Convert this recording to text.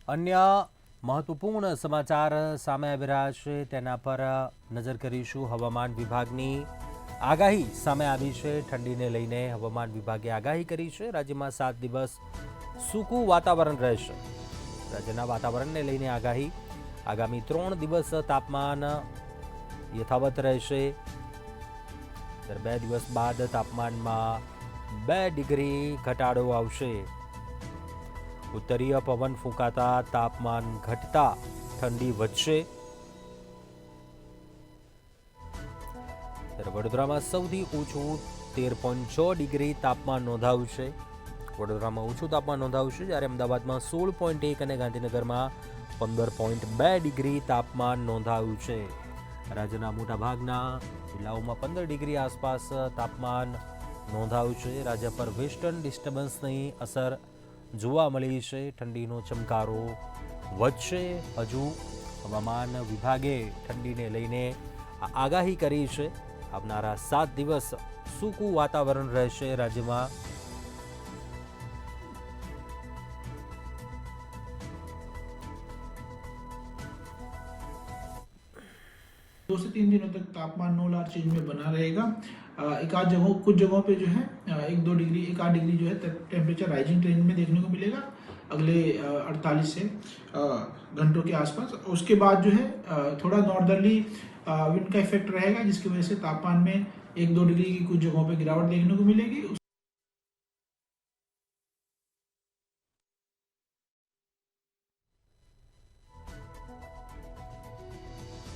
અન્ય મહત્વપૂર્ણ સમાચાર સામે આવી રહ્યા છે તેના પર નજર કરીશું। હવામાન વિભાગની આગાહી સામે આવી છે। ઠંડીને લઈને હવામાન વિભાગે આગાહી કરી છે। રાજ્યમાં 7 દિવસ સૂકું વાતાવરણ રહેશે। રાજ્યના વાતાવરણને લઈને આગાહી। આગામી 3 દિવસ તાપમાન યથાવત રહેશે। 2 દિવસ બાદ તાપમાનમાં 2 ડિગ્રી ઘટાડો આવશે। उत्तरीय पवन फूंकाता तापमान घटता ठंडी વધશે। ત્યારે વડોદરામાં સૌથી ઓછું 13.6 ડિગ્રી તાપમાન નોંધાયું છે। વડોદરામાં ઓછું તાપમાન નોંધાયું છે, જ્યારે અમદાવાદમાં 16.1 અને ગાંધીનગરમાં 15.2 ડિગ્રી તાપમાન નોંધાયું છે। રાજ્યના મોટાભાગના જિલ્લાઓમાં 15 ડિગ્રી આસપાસ તાપમાન નોંધાયું છે। રાજ્ય પર વેસ્ટર્ન ડિસ્ટર્બન્સની અસર જોવા મળી છે। ઠંડીનો ચમકારો વધશે। હજુ હવામાન વિભાગે ઠંડીને લઈને આગાહી કરી છે। આવનારા 7 દિવસ સૂકું વાતાવરણ રહેશે રાજ્યમાં। 2 से 3 दिनों तक तापमान नो लार्ज चेंज में बना रहेगा। एक आध जगहों कुछ जगहों पे जो है 1-2 डिग्री 1-8 डिग्री जो है टेम्परेचर राइजिंग ट्रेंड में देखने को मिलेगा अगले 48 से घंटों के आसपास। उसके बाद जो है थोड़ा नॉर्दर्ली विंड का इफेक्ट रहेगा, जिसकी वजह से तापमान में 1-2 डिग्री की कुछ जगहों पे गिरावट देखने को मिलेगी।